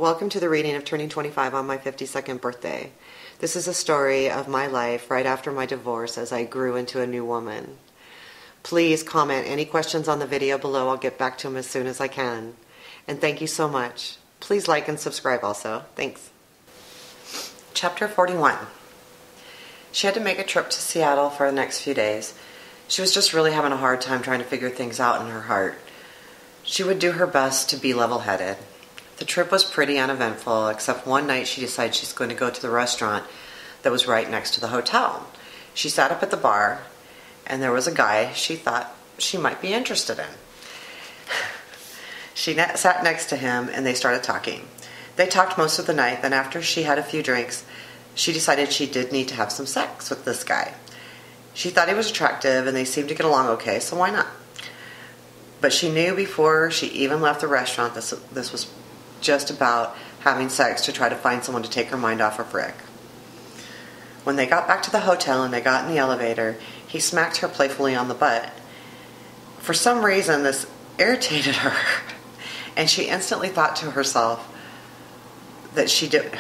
Welcome to the reading of Turning 25 on my 52nd birthday. This is a story of my life right after my divorce as I grew into a new woman. Please comment any questions on the video below. I'll get back to them as soon as I can. And thank you so much. Please like and subscribe also. Thanks. Chapter 41. She had to make a trip to Seattle for the next few days. She was just really having a hard time trying to figure things out in her heart. She would do her best to be level-headed. The trip was pretty uneventful, except one night she decided she's going to go to the restaurant that was right next to the hotel. She sat up at the bar, and there was a guy she thought she might be interested in. She sat next to him, and they started talking. They talked most of the night, then after she had a few drinks, she decided she did need to have some sex with this guy. She thought he was attractive, and they seemed to get along okay, so why not? But she knew before she even left the restaurant this was just about having sex to try to find someone to take her mind off of Rick. When they got back to the hotel and they got in the elevator, he smacked her playfully on the butt. For some reason, this irritated her, and she instantly thought to herself that she did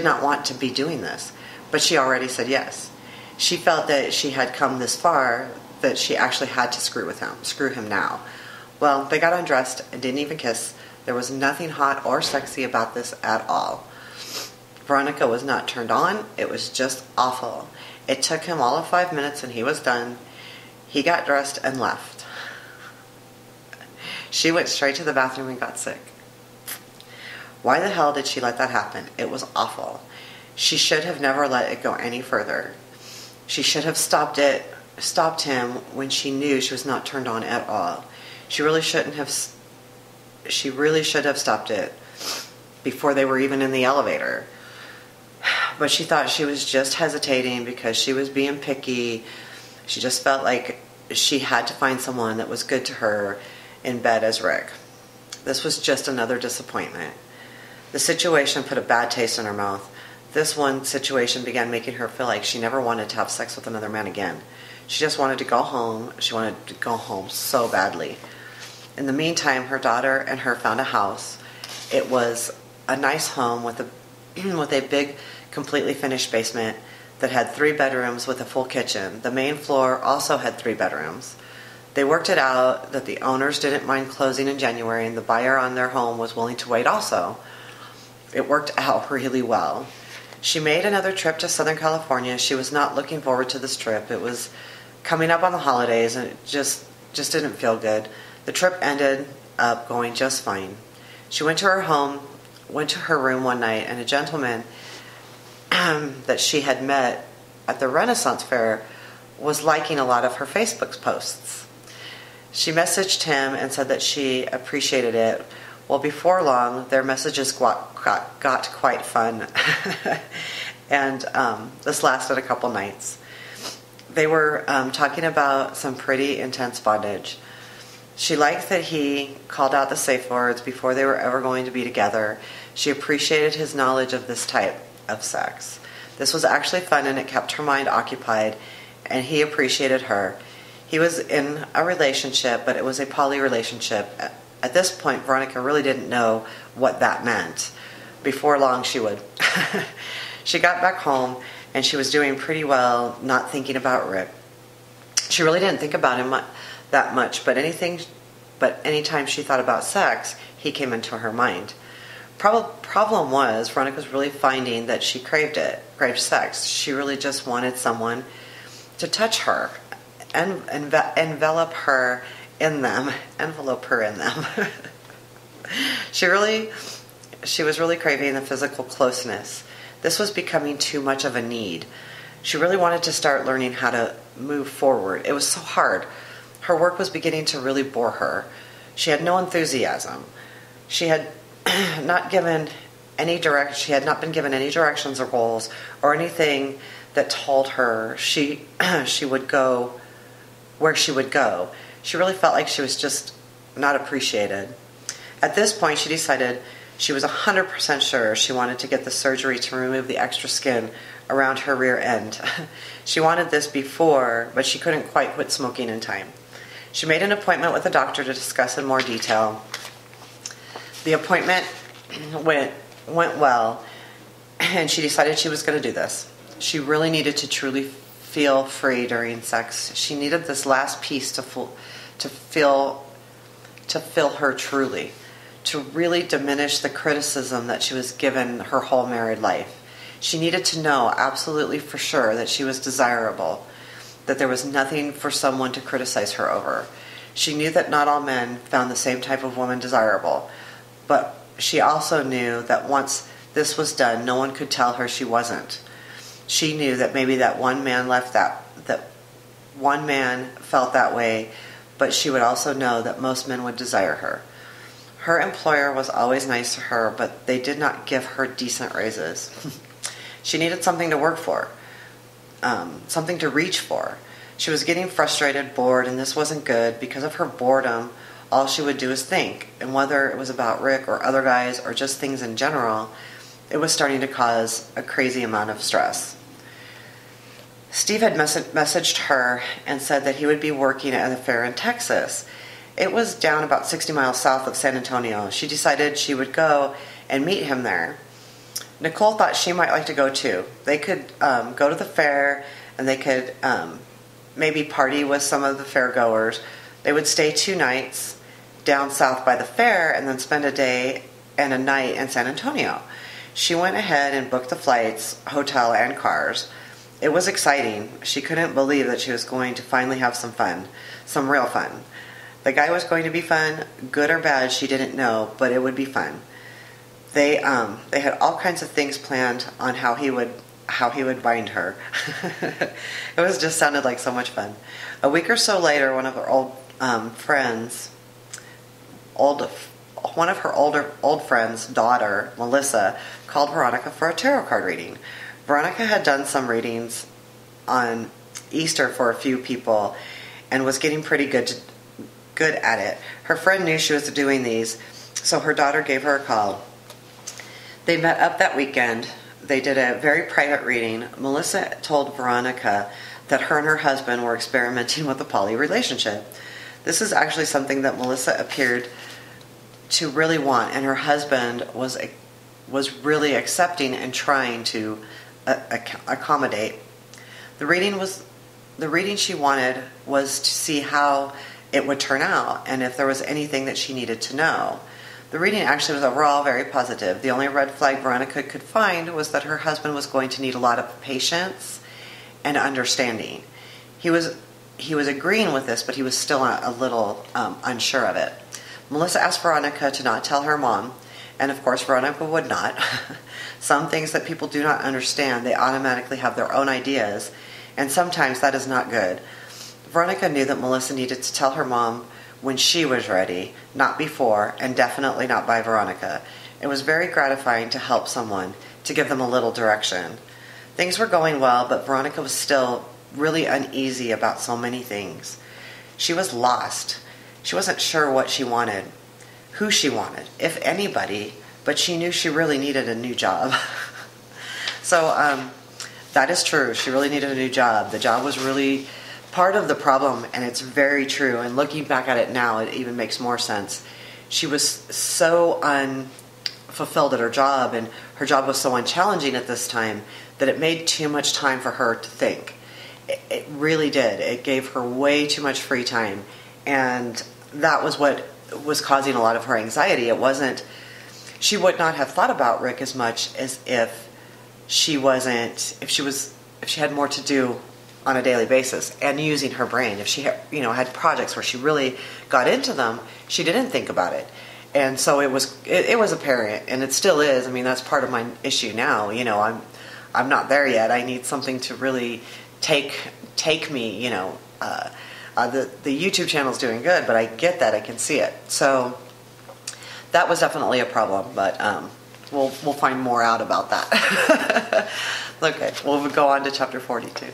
not want to be doing this, but she already said yes. She felt that she had come this far that she actually had to screw him now. Well, they got undressed and didn't even kiss. There was nothing hot or sexy about this at all. Veronica was not turned on. It was just awful. It took him all of 5 minutes and he was done. He got dressed and left. She went straight to the bathroom and got sick. Why the hell did she let that happen? It was awful. She should have never let it go any further. She should have stopped him when she knew she was not turned on at all. She really should have stopped it before they were even in the elevator. But she thought she was just hesitating because she was being picky. She just felt like she had to find someone that was good to her in bed as Rick. This was just another disappointment. The situation put a bad taste in her mouth. This one situation began making her feel like she never wanted to have sex with another man again. She just wanted to go home. She wanted to go home so badly. In the meantime, her daughter and her found a house. It was a nice home with a big, completely finished basement that had 3 bedrooms with a full kitchen. The main floor also had 3 bedrooms. They worked it out that the owners didn't mind closing in January, and the buyer on their home was willing to wait also. It worked out really well. She made another trip to Southern California. She was not looking forward to this trip. It was coming up on the holidays, and it just didn't feel good. The trip ended up going just fine. She went to her room one night, and a gentleman that she had met at the Renaissance Fair was liking a lot of her Facebook posts. She messaged him and said that she appreciated it. Well, before long, their messages got quite fun, and this lasted a couple nights. They were talking about some pretty intense bondage. She liked that he called out the safe words before they were ever going to be together. She appreciated his knowledge of this type of sex. This was actually fun, and it kept her mind occupied, and he appreciated her. He was in a relationship, but it was a poly relationship. At this point, Veronica really didn't know what that meant. Before long, she would. She got back home, and she was doing pretty well, not thinking about Rick. She really didn't think about him that much, but anytime she thought about sex, he came into her mind. Problem was, Veronica was really finding that she craved sex. She really just wanted someone to touch her and envelope her in them. She was really craving the physical closeness. This was becoming too much of a need. She really wanted to start learning how to move forward. It was so hard. Her work was beginning to really bore her. She had no enthusiasm. She had not been given any directions or goals or anything that told her she would go where she would go. She really felt like she was just not appreciated. At this point, she decided she was 100% sure she wanted to get the surgery to remove the extra skin around her rear end. She wanted this before, but she couldn't quite quit smoking in time. She made an appointment with a doctor to discuss in more detail. The appointment went well, and she decided she was going to do this. She really needed to truly feel free during sex. She needed this last piece to fill her truly, to really diminish the criticism that she was given her whole married life. She needed to know absolutely for sure that she was desirable, that there was nothing for someone to criticize her over. She knew that not all men found the same type of woman desirable, but she also knew that once this was done, no one could tell her she wasn't. She knew that maybe that one man felt that way, but she would also know that most men would desire her. Her employer was always nice to her, but they did not give her decent raises. She needed something to work for, something to reach for. She was getting frustrated, bored, and this wasn't good. Because of her boredom, all she would do is think, and whether it was about Rick or other guys or just things in general, it was starting to cause a crazy amount of stress. Steve had messaged her and said that he would be working at a fair in Texas. It was down about 60 miles south of San Antonio. She decided she would go and meet him there. Nicole thought she might like to go too. They could go to the fair, and they could maybe party with some of the fair goers. They would stay 2 nights down south by the fair and then spend a day and a night in San Antonio. She went ahead and booked the flights, hotel, and cars. It was exciting. She couldn't believe that she was going to finally have some fun, some real fun. The guy was going to be fun, good or bad, she didn't know, but it would be fun. They had all kinds of things planned on how he would bind her. It just sounded like so much fun. A week or so later, one of her old friends' daughter, Melissa, called Veronica for a tarot card reading. Veronica had done some readings on Easter for a few people and was getting pretty good at it. Her friend knew she was doing these, so her daughter gave her a call. They met up that weekend. They did a very private reading. Melissa told Veronica that her and her husband were experimenting with a poly relationship. This is actually something that Melissa appeared to really want, and her husband was really accepting and trying to accommodate. The reading she wanted was to see how it would turn out and if there was anything that she needed to know. The reading actually was overall very positive. The only red flag Veronica could find was that her husband was going to need a lot of patience and understanding. He was agreeing with this, but he was still a little unsure of it. Melissa asked Veronica to not tell her mom, and of course Veronica would not. Some things that people do not understand, they automatically have their own ideas, and sometimes that is not good. Veronica knew that Melissa needed to tell her mom when she was ready, not before, and definitely not by Veronica. It was very gratifying to help someone, to give them a little direction. Things were going well, but Veronica was still really uneasy about so many things. She was lost. She wasn't sure what she wanted, who she wanted, if anybody, but she knew she really needed a new job. So that is true. She really needed a new job. The job was really part of the problem, and it's very true. And looking back at it now, it even makes more sense. She was so unfulfilled at her job, and her job was so unchallenging at this time that it made too much time for her to think. It really did. It gave her way too much free time, and that was what was causing a lot of her anxiety. It wasn't, she would not have thought about Rick as much as if she had more to do on a daily basis and using her brain. If she had projects where she really got into them, she didn't think about it. And so it was apparent, and it still is. I mean, that's part of my issue now. I'm not there yet. I need something to really take me. The YouTube channel's doing good, but I get that. I can see it. So that was definitely a problem, but we'll find more out about that. Okay, we'll go on to chapter 42.